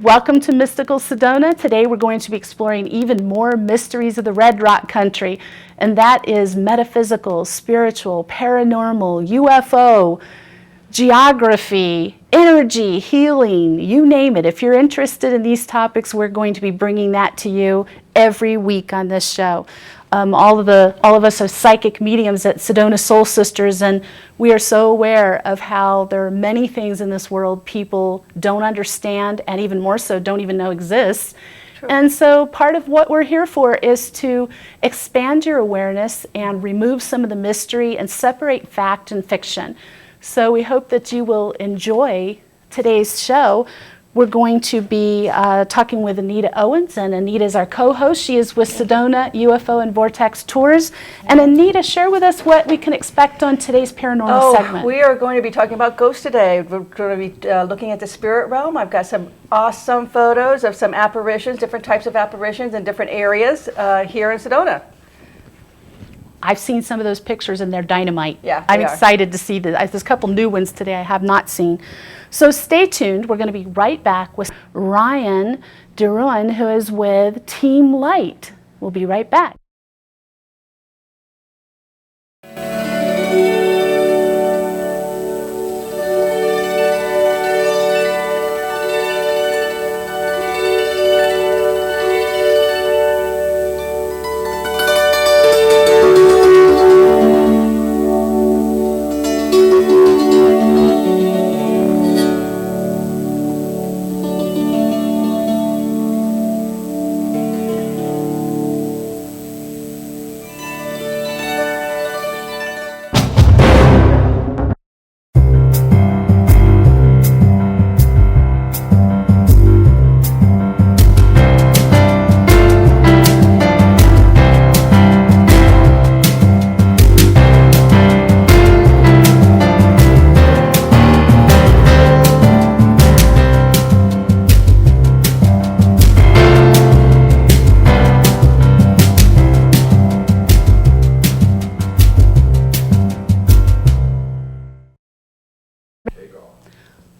Welcome to Mystical Sedona. Today we're going to be exploring even more mysteries of the Red Rock Country, and that is metaphysical, spiritual, paranormal, UFO, geography, energy, healing, you name it. If you're interested in these topics, we're going to be bringing that to you every week on this show. All of us are psychic mediums at Sedona Soul Sisters, and we are so aware of how there are many things in this world people don't understand, and even more so don't even know exists. True. And so part of what we're here for is to expand your awareness and remove some of the mystery and separate fact and fiction. So we hope that you will enjoy today's show. We're going to be talking with Anita Owen, and Anita is our co-host. She is with Sedona UFO and Vortex Tours. And Anita, share with us what we can expect on today's paranormal segment. We are going to be talking about ghosts today. We're going to be looking at the spirit realm. I've got some awesome photos of some apparitions, different types of apparitions in different areas here in Sedona. I've seen some of those pictures and they're dynamite. Yeah, I'm excited to see this. There's a couple new ones today I have not seen. So stay tuned. We're going to be right back with Rion De Rouen, who is with Team Light. We'll be right back.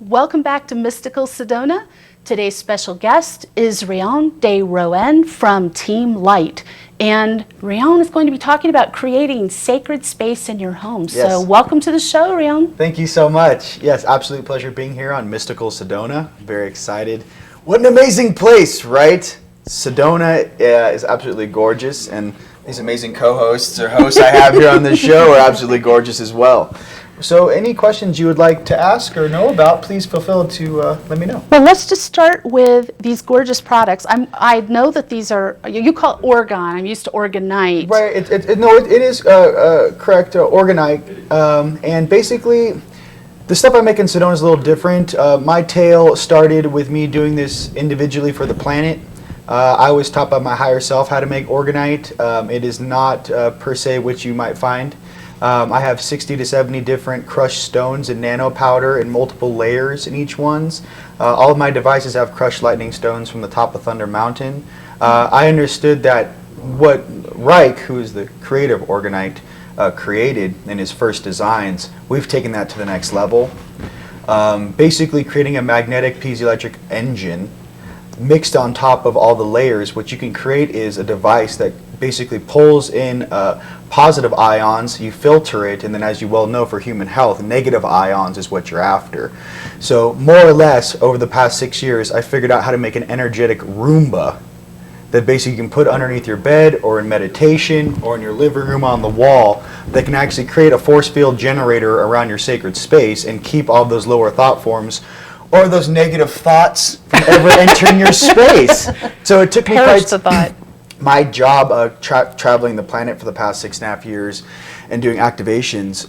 Welcome back to Mystical Sedona. Today's special guest is Rion De Rouen from Team Light. And Rion is going to be talking about creating sacred space in your home. Yes. So welcome to the show, Rion. Thank you so much. Yes, absolute pleasure being here on Mystical Sedona. Very excited. What an amazing place, right? Sedona is absolutely gorgeous, and these amazing co-hosts or hosts I have here on this show are absolutely gorgeous as well. So any questions you would like to ask or know about, please feel free to let me know. Well, let's just start with these gorgeous products. I know that these are, you call it orgon. I'm used to orgonite. Right. It is correct, orgonite. And basically, the stuff I make in Sedona is a little different. My tale started with me doing this individually for the planet. I was taught by my higher self how to make orgonite. It is not per se what you might find. I have 60 to 70 different crushed stones in nano powder in multiple layers in each ones. All of my devices have crushed lightning stones from the top of Thunder Mountain. I understood that what Reich, who is the creator of orgonite, created in his first designs, we've taken that to the next level. Basically creating a magnetic piezoelectric engine mixed on top of all the layers. What you can create is a device that basically pulls in positive ions, you filter it, and then, as you well know, for human health, negative ions is what you're after. So more or less over the past 6 years, I figured out how to make an energetic Roomba that basically you can put underneath your bed or in meditation or in your living room on the wall that can actually create a force field generator around your sacred space and keep all those lower thought forms or those negative thoughts from ever entering your space. So it took me my job traveling the planet for the past 6.5 years and doing activations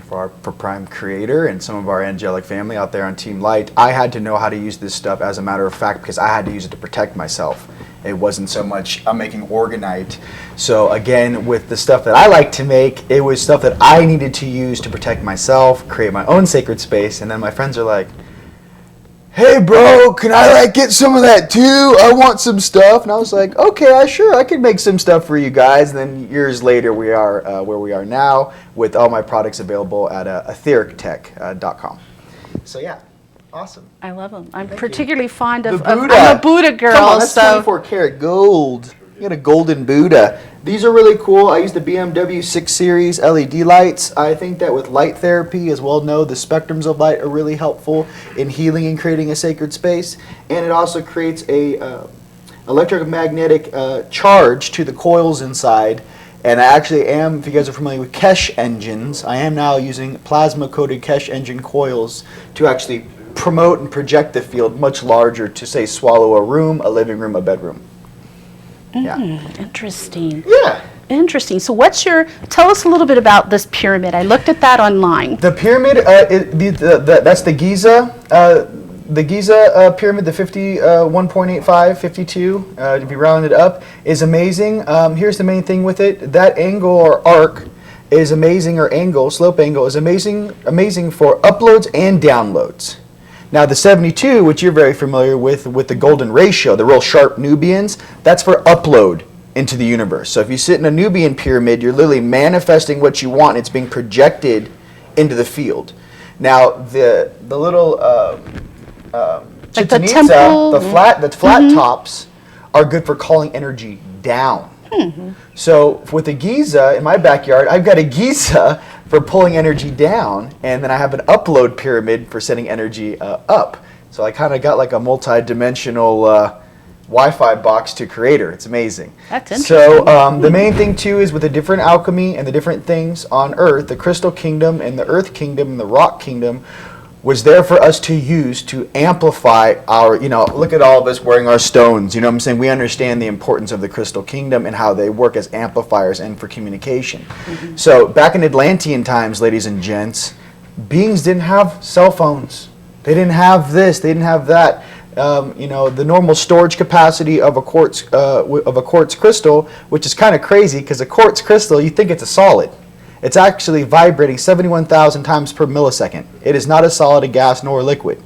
for Prime Creator and some of our angelic family out there on Team Light. I had to know how to use this stuff as a matter of fact because I had to use it to protect myself. It wasn't so much I'm making orgonite. So again, with the stuff that I like to make, it was stuff that I needed to use to protect myself, create my own sacred space, and then my friends are like, hey bro, can I get some of that too? I want some stuff. And I was like, okay, I can make some stuff for you guys. And then years later, we are where we are now with all my products available at etherictech.com. So yeah, Awesome. I love them. I'm Thank particularly fond of, The Buddha. I'm a Buddha girl. Come on, that's so 24 karat gold. You got a golden Buddha. These are really cool. I use the BMW 6 Series LED lights. I think that with light therapy, as well know, the spectrums of light are really helpful in healing and creating a sacred space. And it also creates a electromagnetic charge to the coils inside. And I actually am, if you guys are familiar with Kesh engines, I am now using plasma-coated Kesh engine coils to actually promote and project the field much larger to, say, swallow a room, a living room, a bedroom. Yeah. Interesting. Yeah. Interesting. So tell us a little bit about this pyramid. I looked at that online. The pyramid, that's the Giza. The Giza pyramid, the 51.85, 52, to be rounded up, is amazing. Here's the main thing with it. That angle or arc is amazing, or angle, slope angle, is amazing for uploads and downloads. Now the 72, which you're very familiar with the golden ratio, the real sharp Nubians, that's for upload into the universe. So if you sit in a Nubian pyramid, you're literally manifesting what you want. It's being projected into the field. Now the little Like the Chichen Itza, temple? the flat tops are good for calling energy down. So with the Giza in my backyard, I've got a Giza for pulling energy down, and then I have an upload pyramid for sending energy up. So I kind of got like a multi-dimensional Wi-Fi box to creator. It's amazing. That's interesting. So the main thing too is with the different alchemy and the different things on Earth, the crystal kingdom and the earth kingdom and the rock kingdom was there for us to use to amplify our, look at all of us wearing our stones, you know what I'm saying? We understand the importance of the crystal kingdom and how they work as amplifiers and for communication. So back in Atlantean times, ladies and gents, beings didn't have cell phones. They didn't have this, they didn't have that. The normal storage capacity of a quartz crystal, which is kind of crazy because a quartz crystal, you think it's a solid. It's actually vibrating 71,000 times per millisecond. It is not a solid, a gas, nor a liquid.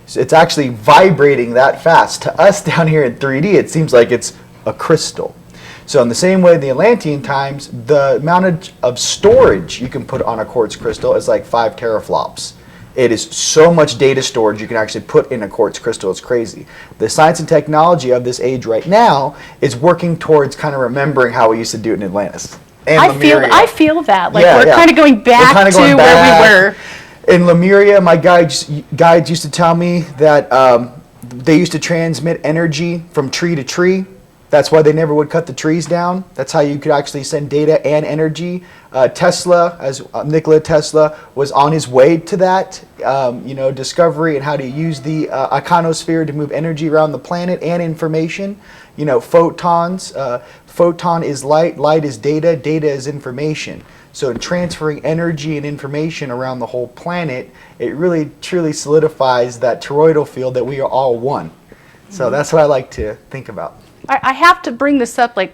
So it's actually vibrating that fast. To us down here in 3D, it seems like it's a crystal. So in the same way in the Atlantean times, the amount of storage you can put on a quartz crystal is like 5 teraflops. It is so much data storage you can actually put in a quartz crystal. It's crazy. The science and technology of this age right now is working towards kind of remembering how we used to do it in Atlantis. I feel that. Like we're kind of going back where we were. In Lemuria, my guides used to tell me that they used to transmit energy from tree to tree. That's why they never would cut the trees down. That's how you could actually send data and energy. Nikola Tesla was on his way to that, discovery and how to use the ionosphere to move energy around the planet and information. Photons. Photon is light, light is data, data is information. So in transferring energy and information around the whole planet, it really truly solidifies that toroidal field that we are all one. So that's what I like to think about. I have to bring this up. I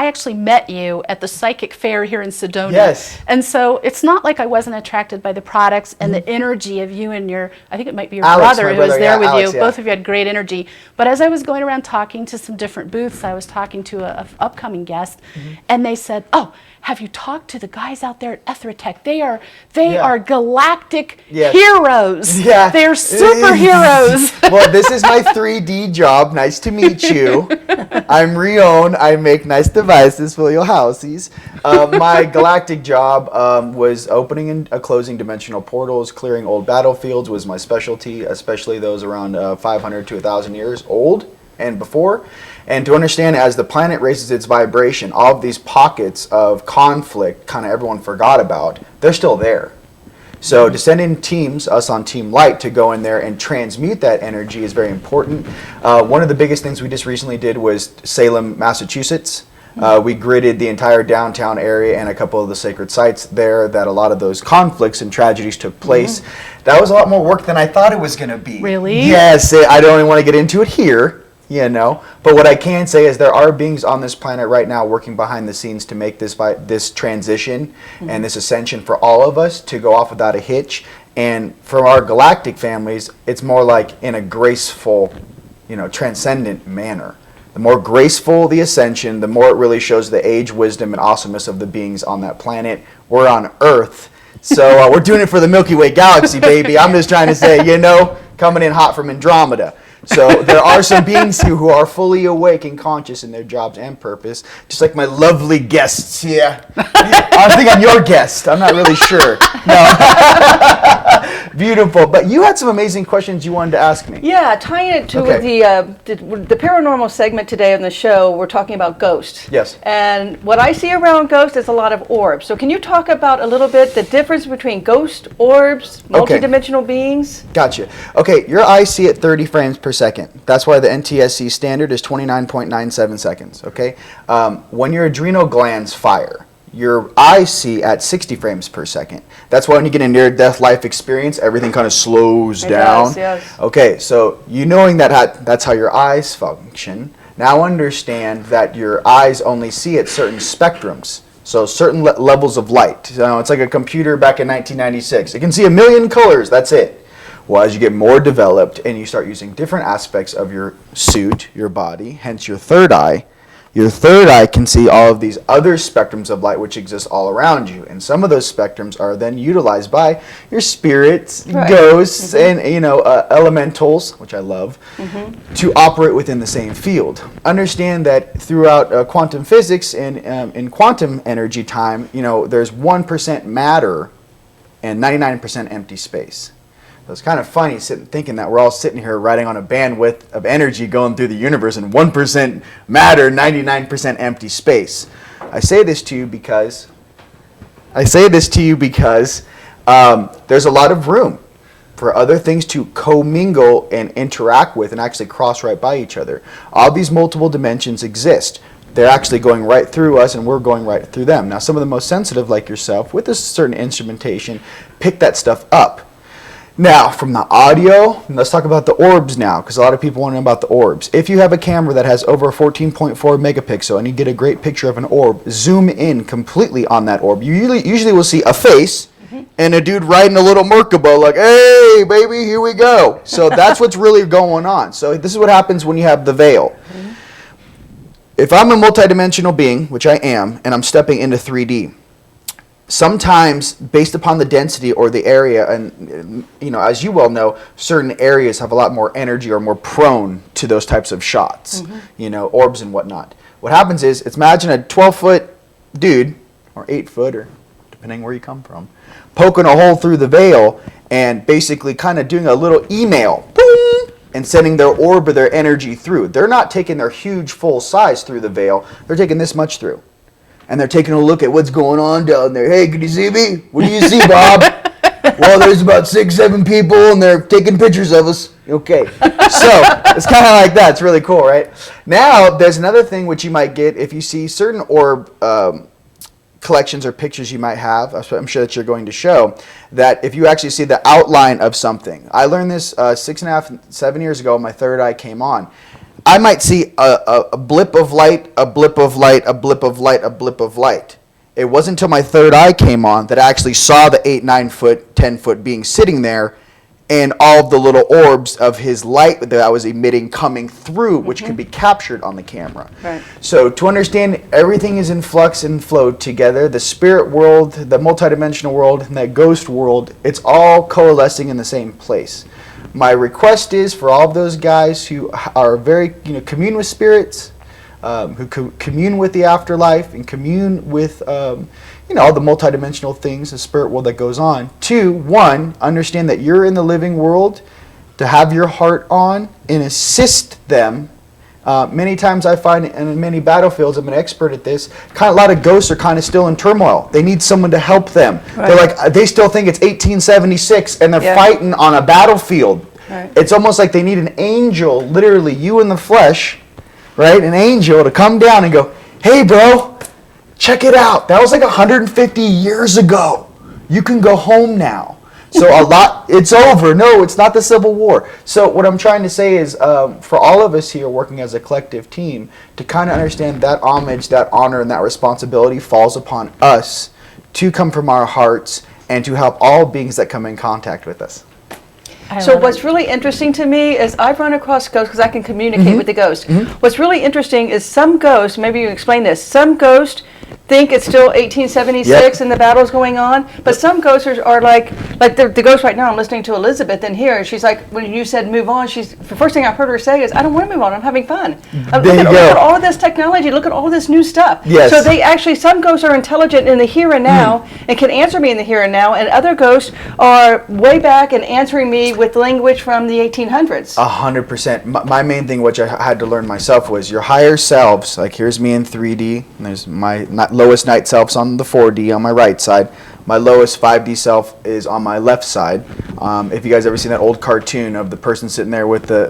actually met you at the psychic fair here in Sedona. Yes. And so it's not like I wasn't attracted by the products and the energy of you and I think it might be your Alex, brother my who was brother, there with Alex, you. yeah. Both of you had great energy. But as I was going around talking to some different booths, I was talking to an upcoming guest, and they said, "Oh, have you talked to the guys out there at Ethratech? They are galactic heroes. Yeah. They're superheroes." Well, this is my 3D job. Nice to meet you. I'm Rion. I make nice devices for your houses. My galactic job was opening and closing dimensional portals, clearing old battlefields was my specialty, especially those around 500 to 1,000 years old and before. And to understand, as the planet raises its vibration, all of these pockets of conflict kind of everyone forgot about, they're still there. So to send in teams, us on Team Light, to go in there and transmute that energy is very important. One of the biggest things we just recently did was Salem, Massachusetts. We gridded the entire downtown area and a couple of the sacred sites there that a lot of those conflicts and tragedies took place. That was a lot more work than I thought it was going to be. Really? Yes, I don't even want to get into it here. But what I can say is there are beings on this planet right now working behind the scenes to make this transition and this ascension for all of us to go off without a hitch. And for our galactic families, it's more like in a graceful, transcendent manner. The more graceful the ascension, the more it really shows the age, wisdom, and awesomeness of the beings on that planet. We're on Earth, so we're doing it for the Milky Way galaxy, baby. I'm just trying to say, coming in hot from Andromeda. So there are some beings here who are fully awake and conscious in their jobs and purpose, just like my lovely guests here. I think I'm your guest. I'm not really sure. No. Beautiful. But you had some amazing questions you wanted to ask me. Yeah, tying it to the paranormal segment today on the show, we're talking about ghosts. Yes. And what I see around ghosts is a lot of orbs. So can you talk about a little bit the difference between ghost, orbs, multidimensional beings? Gotcha. Okay, your eyes see at 30 frames per second. That's why the NTSC standard is 29.97 seconds, okay? When your adrenal glands fire, your eyes see at 60 frames per second. That's why when you get a near-death life experience, everything kind of slows down. Does, yes. Okay, so you knowing that that's how your eyes function, now understand that your eyes only see at certain spectrums. So certain levels of light. It's like a computer back in 1996. It can see 1,000,000 colors, that's it. Well, as you get more developed and you start using different aspects of your suit, your body, hence your third eye can see all of these other spectrums of light which exist all around you. And some of those spectrums are then utilized by your spirits, ghosts, and elementals, which I love, to operate within the same field. Understand that throughout quantum physics and in quantum energy time, there's 1% matter and 99% empty space. So it's kind of funny thinking that we're all sitting here riding on a bandwidth of energy going through the universe and 1% matter, 99% empty space. I say this to you because there's a lot of room for other things to commingle and interact with and actually cross right by each other. All these multiple dimensions exist. They're actually going right through us and we're going right through them. Now, some of the most sensitive, like yourself, with a certain instrumentation, pick that stuff up. Now, from the audio, let's talk about the orbs now, because a lot of people want to know about the orbs. If you have a camera that has over 14.4 megapixel and you get a great picture of an orb, zoom in completely on that orb. You usually will see a face and a dude riding a little Merkaba like, hey, baby, here we go. So that's what's really going on. So this is what happens when you have the veil. If I'm a multidimensional being, which I am, and I'm stepping into 3D, sometimes, based upon the density or the area, and as you well know, certain areas have a lot more energy or more prone to those types of shots, orbs and whatnot. What happens is, imagine a 12-foot dude, or 8-foot, or depending where you come from, poking a hole through the veil and basically kind of doing a little email, boom, and sending their orb or their energy through. They're not taking their huge full size through the veil, they're taking this much through. And they're taking a look at what's going on down there. Hey, can you see me? What do you see, Bob? Well, there's about 6-7 people, and they're taking pictures of us. Okay. So it's kind of like that. It's really cool, right? Now, there's another thing which you might get if you see certain orb collections or pictures you might have. I'm sure that you're going to show that if you actually see the outline of something. I learned this 6.5, 7 years ago. My third eye came on. I might see a blip of light, a blip of light, a blip of light, a blip of light. It wasn't until my third eye came on that I actually saw the 8, 9 foot, 10 foot being sitting there and all of the little orbs of his light that I was emitting coming through, which could be captured on the camera. Right. So to understand everything is in flux and flow together, the spirit world, the multidimensional world, and that ghost world, it's all coalescing in the same place. My request is for all of those guys who are very, commune with spirits, who commune with the afterlife and commune with, all the multidimensional things, the spirit world that goes on. 2, 1, understand that you're in the living world to have your heart on and assist them. Many times I find in many battlefields, I'm an expert at this, a lot of ghosts are kind of still in turmoil. They need someone to help them. Right. They still think it's 1876 and they're fighting on a battlefield. Right. It's almost like they need an angel, literally you in the flesh, right? An angel to come down and go, hey bro, check it out. That was like 150 years ago. You can go home now. So it's over. No, it's not the Civil War. So what I'm trying to say is for all of us here working as a collective team, to kind of understand that homage, that honor, and that responsibility falls upon us to come from our hearts and to help all beings that come in contact with us. So what's really interesting to me is I've run across ghosts because I can communicate with the ghost. What's really interesting is some ghosts, maybe you can explain this, some ghosts, think it's still 1876 Yep. and the battle's going on. But some ghosts are like the ghost right now. I'm listening to Elizabeth in here, and she's like, when you said move on, the first thing I've heard her say is, I don't want to move on. I'm having fun. There you Look go. at all of this technology. Look at all this new stuff. Yes. So they actually, some ghosts are intelligent in the here and now and can answer me in the here and now, and other ghosts are way back and answering me with language from the 1800s. 100%. My main thing, which I had to learn myself, was your higher selves. Like, here's me in 3D, and there's my lowest night selves on the 4D on my right side. My lowest 5D self is on my left side. If you guys ever seen that old cartoon of the person sitting there with the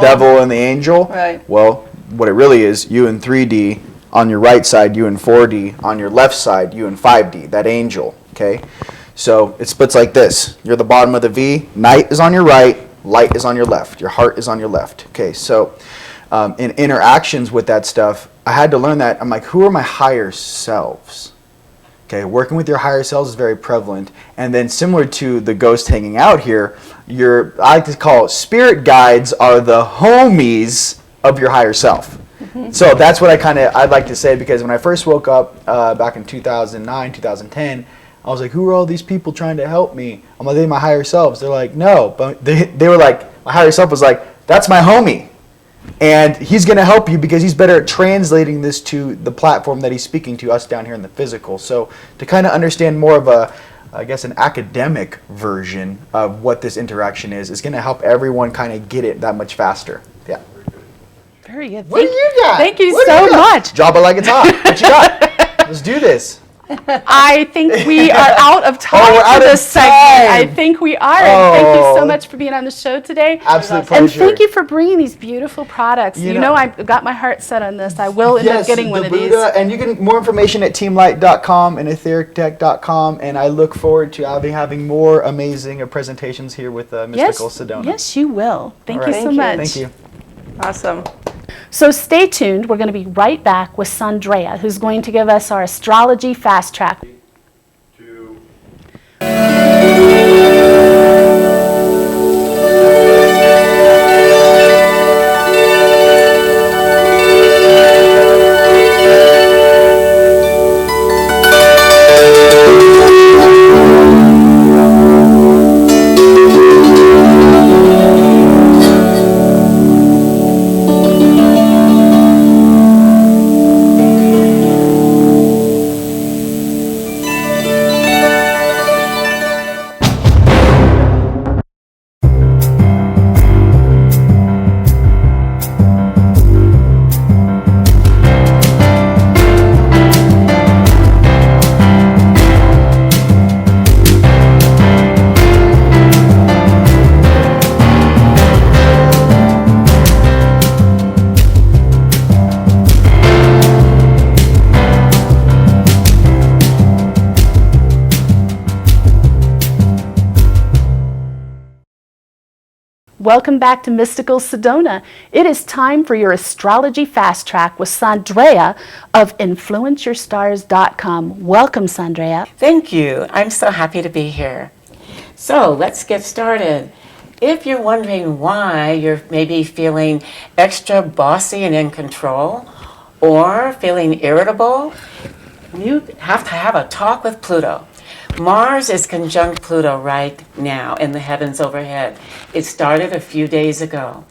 devil and the angel, Right. Well, what it really is, you in 3D on your right side, you in 4D on your left side, you in 5D. That angel. Okay, so it splits like this. You're the bottom of the V. Night is on your right. Light is on your left. Your heart is on your left. Okay, so in interactions with that stuff, I had to learn that. I'm like, who are my higher selves? Okay, working with your higher selves is very prevalent. And then similar to the ghost hanging out here, I like to call it spirit guides are the homies of your higher self. So that's what I'd like to say, because when I first woke up back in 2009, 2010, I was like, who are all these people trying to help me? I'm like, they're my higher selves. They're like, no. But they were like, my higher self was like, that's my homie. And he's going to help you because he's better at translating this to the platform that he's speaking to us down here in the physical. So to kind of understand more of an academic version of what this interaction is going to help everyone kind of get it that much faster. Yeah. Very good. What do you got? Thank you What do so you got? much. Drop it like it's hot. What you got? Let's do this. I think we are out of time we're out for of this segment. time. I think we are. And thank you so Oh. much for being on the show today. Absolute And pleasure. thank you for bringing these beautiful products. You You know- know, I've got my heart set on this. I will end up getting one of these. Buddha, and you can more information at teamlight.com and etherictech.com, and I look forward to having more amazing presentations here with Mystical Sedona. Yes, you will. Thank All you right. so Thank you. much. Thank you. Awesome. So stay tuned. We're going to be right back with Sondraya, who's going to give us our Astrology Fast Track. Welcome back to Mystical Sedona. It is time for your Astrology Fast Track with Sondraya of InfluenceYourStars.com. Welcome, Sondraya. Thank you. I'm so happy to be here. So let's get started. If you're wondering why you're maybe feeling extra bossy and in control, or feeling irritable, you have to have a talk with Pluto. Mars is conjunct Pluto right now in the heavens overhead. It started a few days ago.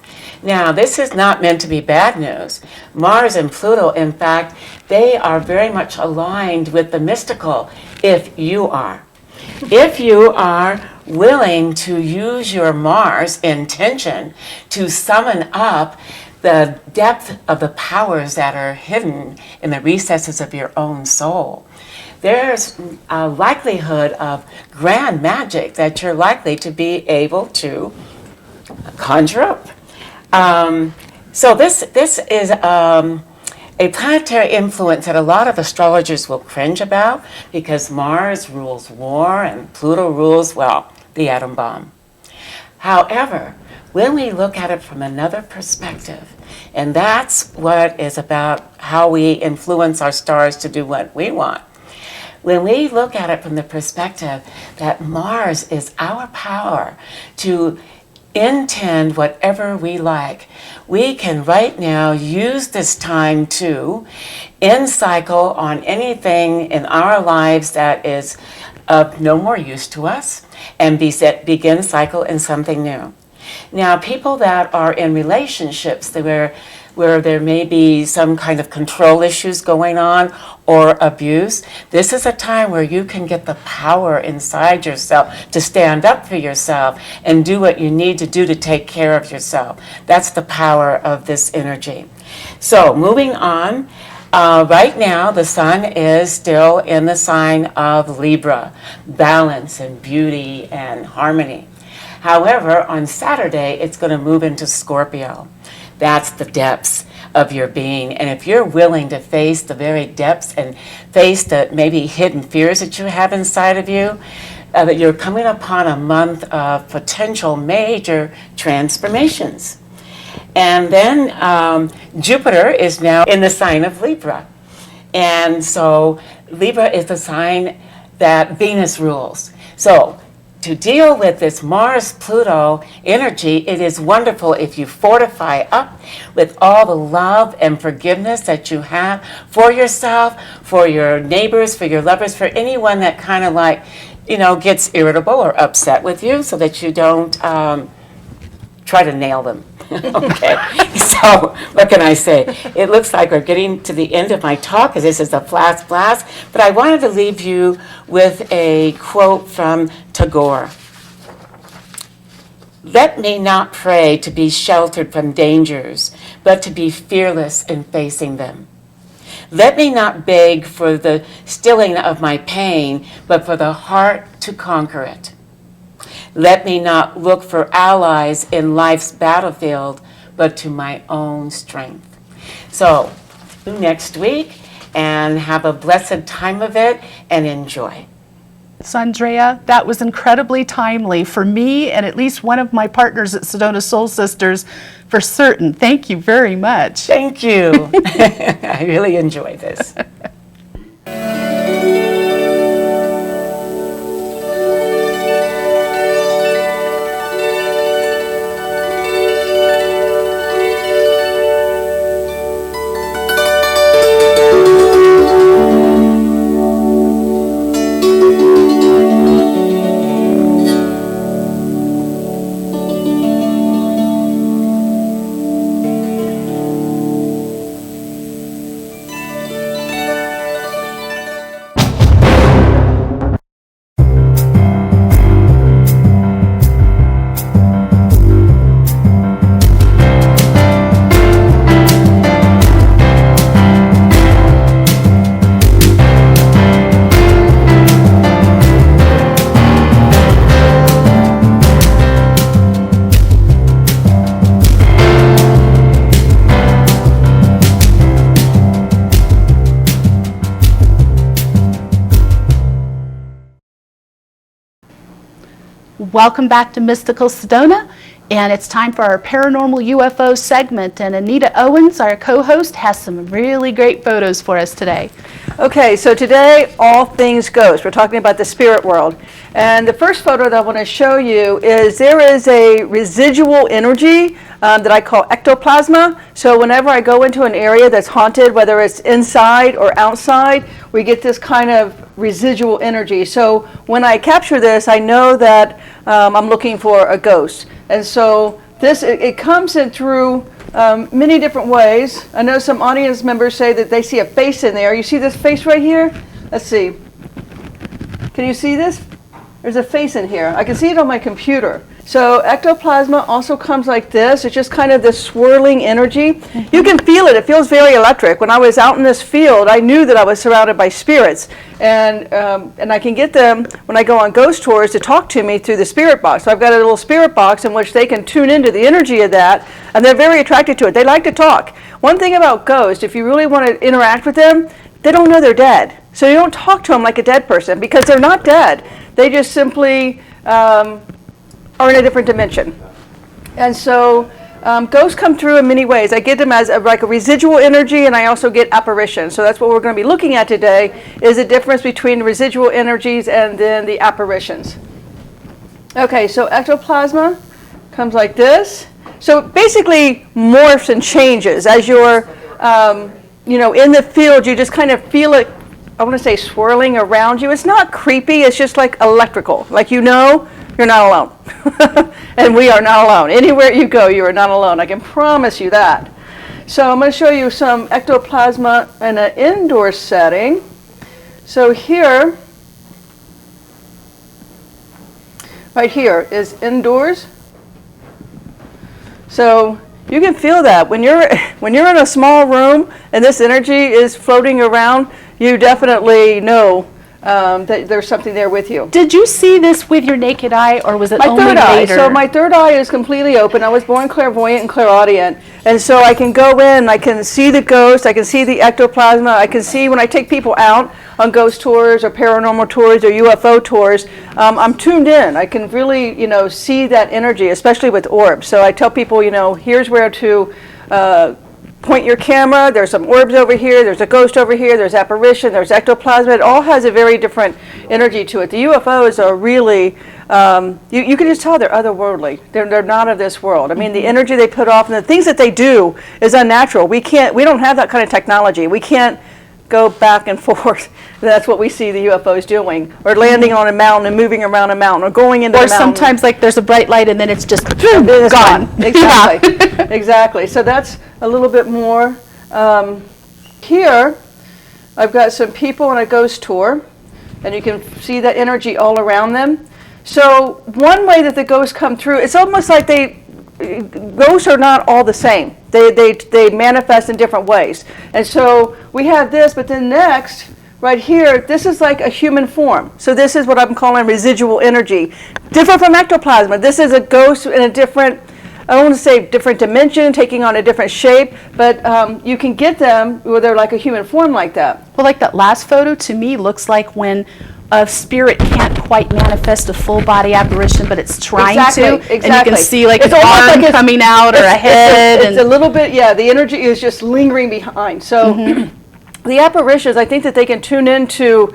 Now, this is not meant to be bad news. Mars and Pluto, in fact, they are very much aligned with the mystical, if you are. If you are willing to use your Mars intention to summon up the depth of the powers that are hidden in the recesses of your own soul, there's a likelihood of grand magic that you're likely to be able to conjure up. So this is a planetary influence that a lot of astrologers will cringe about, because Mars rules war and Pluto rules, well, the atom bomb. However, when we look at it from another perspective, and that's what is about how we influence our stars to do what we want. When we look at it from the perspective that Mars is our power to intend whatever we like. We can right now use this time to end cycle on anything in our lives that is of no more use to us and begin cycle in something new. Now, people that are in relationships where there may be some kind of control issues going on or abuse, this is a time where you can get the power inside yourself to stand up for yourself and do what you need to do to take care of yourself. That's the power of this energy. So moving on, right now the sun is still in the sign of Libra, balance and beauty and harmony. However, on Saturday, it's going to move into Scorpio. That's the depths of your being. And if you're willing to face the very depths and face the maybe hidden fears that you have inside of you, that you're coming upon a month of potential major transformations. And then Jupiter is now in the sign of Libra. And so Libra is the sign that Venus rules. So to deal with this Mars-Pluto energy, it is wonderful if you fortify up with all the love and forgiveness that you have for yourself, for your neighbors, for your lovers, for anyone that kind of like, gets irritable or upset with you, so that you don't try to nail them. Okay, so what can I say? It looks like we're getting to the end of my talk, because this is a flash blast, but I wanted to leave you with a quote from Tagore. Let me not pray to be sheltered from dangers, but to be fearless in facing them. Let me not beg for the stilling of my pain, but for the heart to conquer it. Let me not look for allies in life's battlefield, but to my own strength. So, next week, and have a blessed time of it, and enjoy. Sondraya, that was incredibly timely for me and at least one of my partners at Sedona Soul Sisters for certain. Thank you very much. Thank you. I really enjoy this. Welcome back to Mystical Sedona, and it's time for our Paranormal UFO segment, and Anita Owens, our co-host, has some really great photos for us today. Okay, so today, all things ghost. We're talking about the spirit world. And the first photo that I want to show you is there is a residual energy that I call ectoplasma. So whenever I go into an area that's haunted, whether it's inside or outside, we get this kind of residual energy. So when I capture this, I know that I'm looking for a ghost. And so this, it comes in through many different ways. I know some audience members say that they see a face in there. You see this face right here? Let's see. Can you see this? There's a face in here. I can see it on my computer. So ectoplasma also comes like this. It's just kind of this swirling energy. Mm-hmm. You can feel it. It feels very electric. When I was out in this field, I knew that I was surrounded by spirits. And I can get them, when I go on ghost tours, to talk to me through the spirit box. So I've got a little spirit box in which they can tune into the energy of that, and they're very attracted to it. They like to talk. One thing about ghosts, if you really want to interact with them, they don't know they're dead. So you don't talk to them like a dead person, because they're not dead. They just simply are in a different dimension. And so ghosts come through in many ways. I get them as like a residual energy, and I also get apparitions. So that's what we're going to be looking at today, is the difference between residual energies and then the apparitions. Okay, so ectoplasma comes like this. So it basically morphs and changes as you're, in the field. You just kind of feel it, I want to say, swirling around you. It's not creepy. It's just like electrical. Like, you're not alone. And we are not alone. Anywhere you go, you are not alone. I can promise you that. So I'm going to show you some ectoplasma in an indoor setting. So here, right here is indoors. So you can feel that when you're in a small room and this energy is floating around, you definitely know that there's something there with you. Did you see this with your naked eye, or was it My only third eye. later? So my third eye is completely open. I was born clairvoyant and clairaudient, and so I can go in. I can see the ghost. I can see the ectoplasma. I can see when I take people out on ghost tours or paranormal tours or UFO tours. I'm tuned in. I can really, see that energy, especially with orbs. So I tell people, here's where to point your camera. There's some orbs over here. There's a ghost over here. There's apparition. There's ectoplasma. It all has a very different energy to it. The UFOs are really, you can just tell they're otherworldly. They're not of this world. I mean, the energy they put off and the things that they do is unnatural. We don't have that kind of technology. We can't go back and forth. That's what we see the UFOs doing, or landing on a mountain and moving around a mountain, or going into a mountain. Or sometimes, like, there's a bright light and then it's just It's gone. Exactly. Exactly. So that's a little bit more. Here, I've got some people on a ghost tour, and you can see that energy all around them. So one way that the ghosts come through, it's almost like ghosts are not all the same. They manifest in different ways. And so we have this, but then next, right here, this is like a human form. So this is what I'm calling residual energy. Different from ectoplasma. This is a ghost in a different, I don't want to say different dimension, taking on a different shape, but you can get them where they're like a human form like that. Well, like that last photo to me looks like when a spirit can't quite manifest a full body apparition, but it's trying to. And you can see like it's an almost arm like coming out or a head. It's a little bit, the energy is just lingering behind. So the apparitions, I think that they can tune into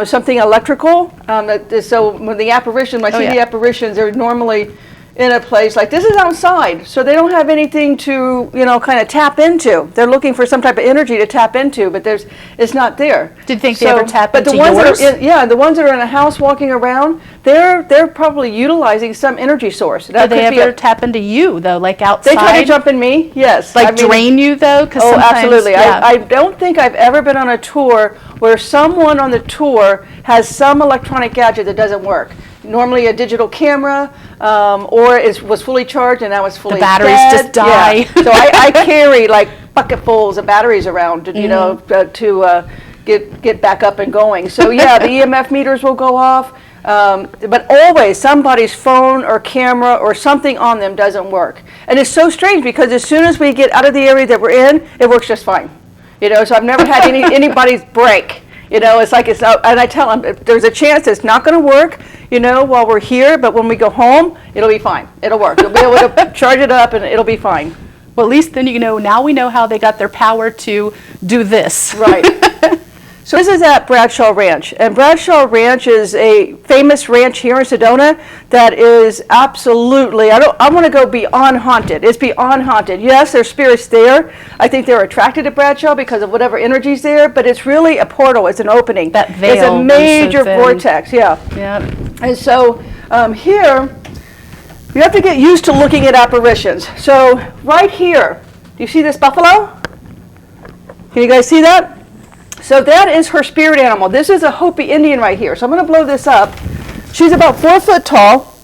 something electrical. So when the apparition, when I see the apparitions, they're normally in a place like this is outside, so they don't have anything to kind of tap into. They're looking for some type of energy to tap into, but it's not there. Did you think they ever tap into the ones yours? the ones that are in a house walking around, they're probably utilizing some energy source. Do they ever tap into you though, like outside? They try to jump in me, yes. Like drain you though? Cause absolutely. Yeah. I don't think I've ever been on a tour where someone on the tour has some electronic gadget that doesn't work. Normally a digital camera, or it was fully charged and now it's fully The batteries dead. just die. Yeah. So I carry like bucketfuls of batteries around, to get back up and going. So the EMF meters will go off, but always somebody's phone or camera or something on them doesn't work. And it's so strange because as soon as we get out of the area that we're in, it works just fine. So I've never had anybody's break. It's like it's not, and I tell them there's a chance it's not going to work, while we're here, but when we go home, it'll be fine. It'll work. You'll be able to charge it up and it'll be fine. Well, at least then now we know how they got their power to do this. Right. So this is at Bradshaw Ranch, and Bradshaw Ranch is a famous ranch here in Sedona that is absolutely, I want to go beyond haunted. It's beyond haunted. Yes, there's spirits there. I think they're attracted to Bradshaw because of whatever energy's there, but it's really a portal. It's an opening. That veil. It's a major vortex, Yep. And so here, you have to get used to looking at apparitions. So right here, do you see this buffalo? Can you guys see that? So that is her spirit animal. This is a Hopi Indian right here. So I'm going to blow this up. She's about 4 foot tall.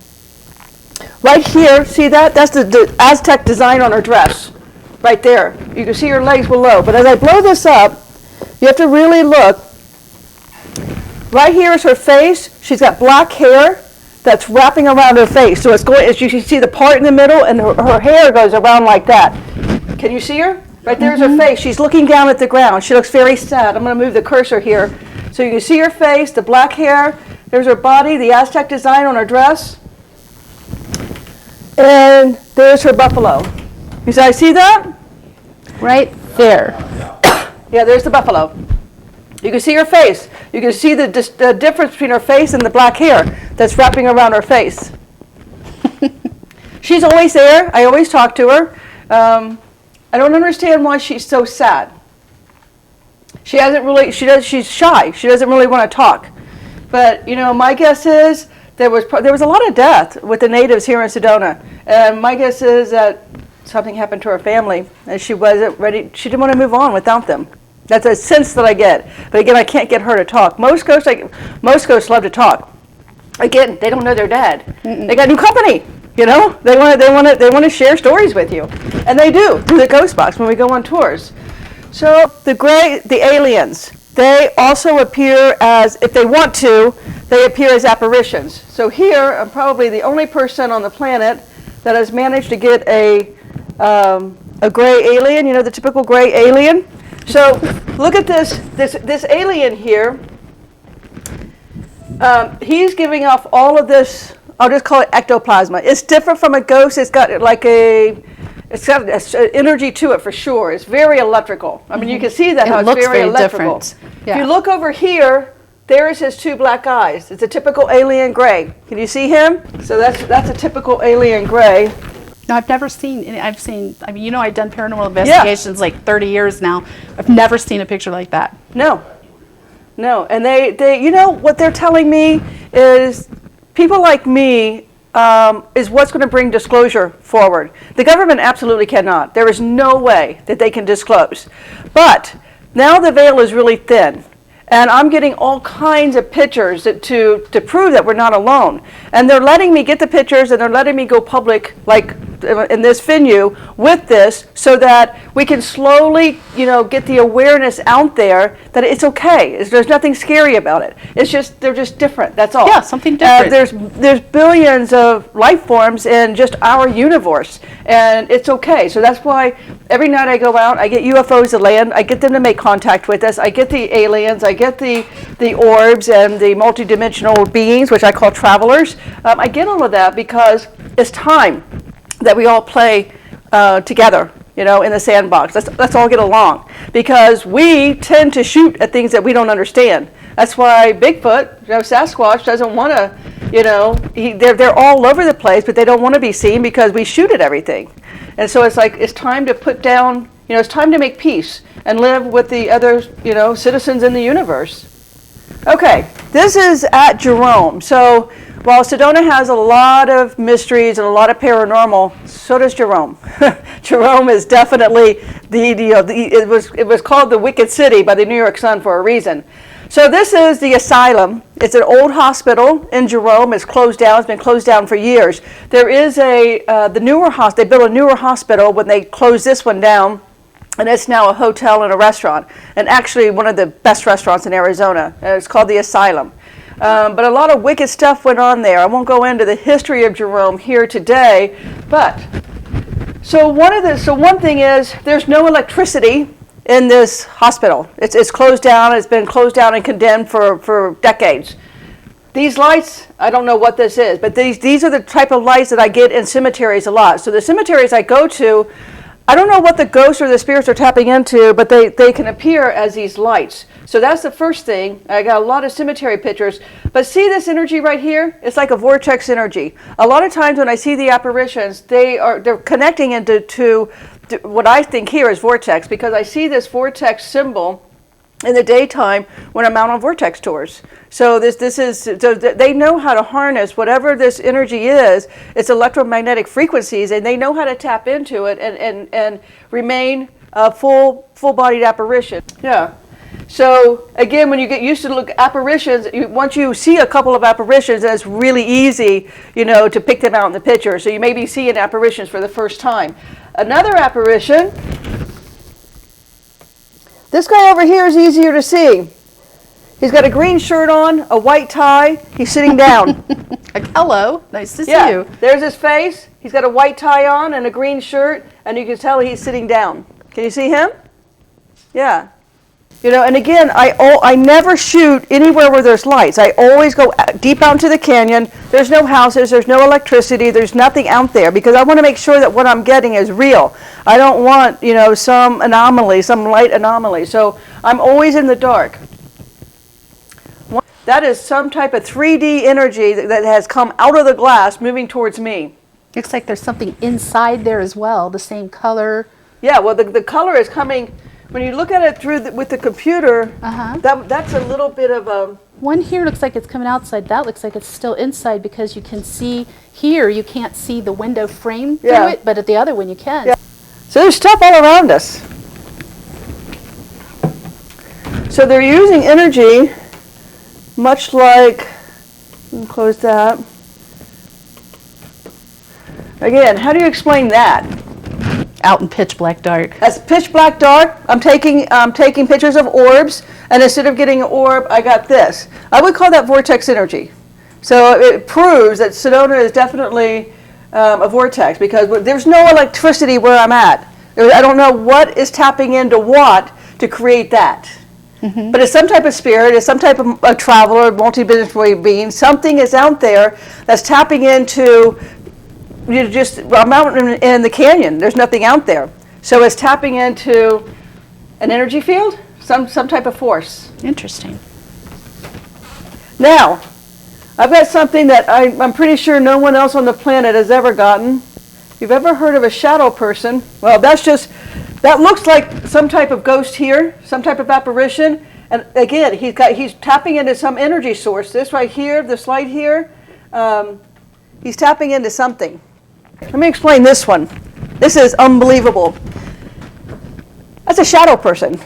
Right here, see that? That's the Aztec design on her dress. Right there. You can see her legs below. But as I blow this up, you have to really look. Right here is her face. She's got black hair that's wrapping around her face. So it's going, as you can see the part in the middle, and her hair goes around like that. Can you see her? Right there's her face. She's looking down at the ground. She looks very sad. I'm going to move the cursor here. So you can see her face, the black hair. There's her body, the Aztec design on her dress. And there's her buffalo. You guys see that? Right there. Yeah, there's the buffalo. You can see her face. You can see the difference between her face and the black hair that's wrapping around her face. She's always there. I always talk to her. I don't understand why she's so sad. She hasn't really, she's shy. She doesn't really want to talk. But, you know, my guess is there was a lot of death with the natives here in Sedona. And my guess is that something happened to her family and she wasn't ready. She didn't want to move on without them. That's a sense that I get. But again, I can't get her to talk. Most ghosts love to talk. Again, they don't know they're dead. They got new company. You know, they want to share stories with you, and they do through the ghost box when we go on tours. So the aliens, they also appear as, if they want to, they appear as apparitions. So here, I'm probably the only person on the planet that has managed to get a gray alien. You know, the typical gray alien. So look at this alien here. He's giving off all of this. I'll just call it ectoplasm. It's different from a ghost. It's got it's got energy to it for sure. It's very electrical. I mean, you can see that how it's very electrical. Different. Yeah. If you look over here, there's his two black eyes. It's a typical alien gray. Can you see him? So that's a typical alien gray. No, I've never seen, I mean, you know, I've done paranormal investigations like 30 years now. I've never seen a picture like that. No. And they, you know, what they're telling me is people like me is what's going to bring disclosure forward. The government absolutely cannot. There is no way that they can disclose. But now the veil is really thin. And I'm getting all kinds of pictures to prove that we're not alone. And they're letting me get the pictures and they're letting me go public, like in this venue, with this, so that we can slowly, you know, get the awareness out there that it's okay. There's nothing scary about it. It's just, they're just different, that's all. Yeah, something different. There's billions of life forms in just our universe, and it's okay. So that's why every night I go out, I get UFOs to land, I get them to make contact with us, I get the aliens, I get the orbs and the multidimensional beings, which I call travelers. I get all of that because it's time that we all play together, you know, in the sandbox. Let's all get along, because we tend to shoot at things that we don't understand. That's why Bigfoot, you know, Sasquatch doesn't want to, you know, they're all over the place, but they don't want to be seen because we shoot at everything. And so it's like, it's time to put down, you know, it's time to make peace and live with the other, you know, citizens in the universe. Okay, this is at Jerome. So while Sedona has a lot of mysteries and a lot of paranormal, so does Jerome. Jerome is definitely it was called the Wicked City by the New York Sun for a reason. So this is the asylum. It's an old hospital in Jerome. It's closed down. It's been closed down for years. There is they built a newer hospital when they closed this one down. And it's now a hotel and a restaurant, and actually one of the best restaurants in Arizona. It's called the Asylum. But a lot of wicked stuff went on there. I won't go into the history of Jerome here today, but so one thing is there's no electricity in this hospital. It's closed down. It's been closed down and condemned for decades. These lights, I don't know what this is, but these are the type of lights that I get in cemeteries a lot. So the cemeteries I go to, I don't know what the ghosts or the spirits are tapping into, but they can appear as these lights. So that's the first thing. I got a lot of cemetery pictures. But see this energy right here? It's like a vortex energy. A lot of times when I see the apparitions, they're connecting into what I think here is vortex, because I see this vortex symbol in the daytime when I'm out on vortex tours. So they know how to harness whatever this energy is. It's electromagnetic frequencies, and they know how to tap into it and remain a full-bodied apparition. Yeah. So again, when you get used to apparitions, once you see a couple of apparitions, it's really easy, you know, to pick them out in the picture. So you may be seeing apparitions for the first time. Another apparition. This guy over here is easier to see. He's got a green shirt on, a white tie. He's sitting down. Like, hello, nice to see you. There's his face. He's got a white tie on and a green shirt, and you can tell he's sitting down. Can you see him? Yeah. You know, and again, I never shoot anywhere where there's lights. I always go deep out into the canyon. There's no houses, there's no electricity, there's nothing out there, because I want to make sure that what I'm getting is real. I don't want, you know, some anomaly, some light anomaly. So I'm always in the dark. That is some type of 3D energy that has come out of the glass moving towards me. Looks like there's something inside there as well, the same color. Yeah, well, the color is coming, when you look at it through with the computer, Uh-huh. that's a little bit of a, One here looks like it's coming outside. That looks like it's still inside because you can see here, you can't see the window frame through Yeah. it, but at the other one you can. Yeah. So there's stuff all around us. So they're using energy, much like, let me close that. Again, how do you explain that? Out in pitch black dark. That's pitch black dark. I'm taking pictures of orbs, and instead of getting an orb, I got this. I would call that vortex energy. So it proves that Sedona is definitely a vortex, because there's no electricity where I'm at. I don't know what is tapping into what to create that. Mm-hmm. But it's some type of spirit, it's some type of a traveler, multi-dimensional being. Something is out there that's tapping into, I'm out in the canyon, there's nothing out there. So it's tapping into an energy field, some type of force. Interesting. Now, I've got something that I'm pretty sure no one else on the planet has ever gotten. If you've ever heard of a shadow person, well, that looks like some type of ghost here, some type of apparition. And again, he's tapping into some energy source. This right here, this light here, he's tapping into something. Let me explain this one. This is unbelievable. That's a shadow person,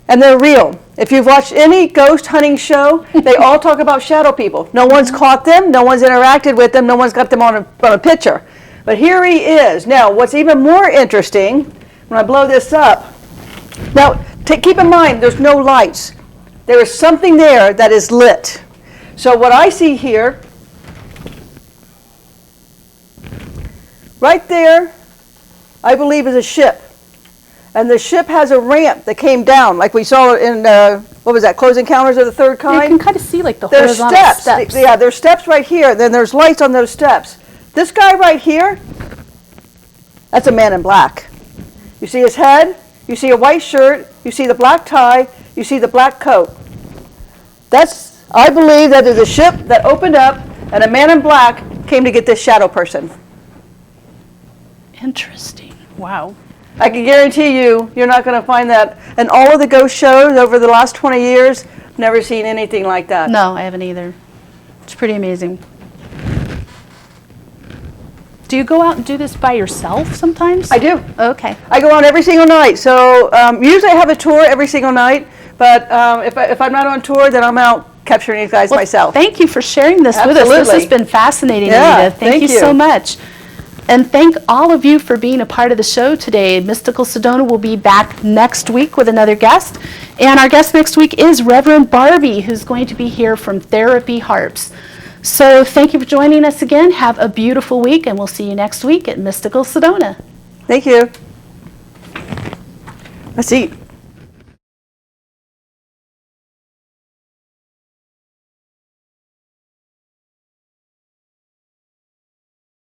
and they're real. If you've watched any ghost hunting show, they all talk about shadow people. No one's caught them, no one's interacted with them, no one's got them on a picture. But here he is. Now, what's even more interesting, when I blow this up, now keep in mind there's no lights. There is something there that is lit. So what I see here, right there, I believe is a ship. And the ship has a ramp that came down, like we saw in, what was that, Close Encounters of the Third Kind? You can kind of see like the There's horizontal steps. Yeah, there's steps right here. Then there's lights on those steps. This guy right here, that's a man in black. You see his head, you see a white shirt, you see the black tie, you see the black coat. I believe that there's a ship that opened up and a man in black came to get this shadow person. Interesting. Wow. I can guarantee you're not going to find that. In all of the ghost shows over the last 20 years, never seen anything like that. No, I haven't either. It's pretty amazing. Do you go out and do this by yourself sometimes? I do. Okay. I go on every single night. So usually I have a tour every single night, but if I'm not on tour, then I'm out capturing these guys myself. Thank you for sharing this with us. This has been fascinating, Yeah, Anita. Thank you so much. And thank all of you for being a part of the show today. Mystical Sedona will be back next week with another guest. And our guest next week is Reverend Barbie, who's going to be here from Therapy Harps. So thank you for joining us again. Have a beautiful week, and we'll see you next week at Mystical Sedona. Thank you. Let's eat.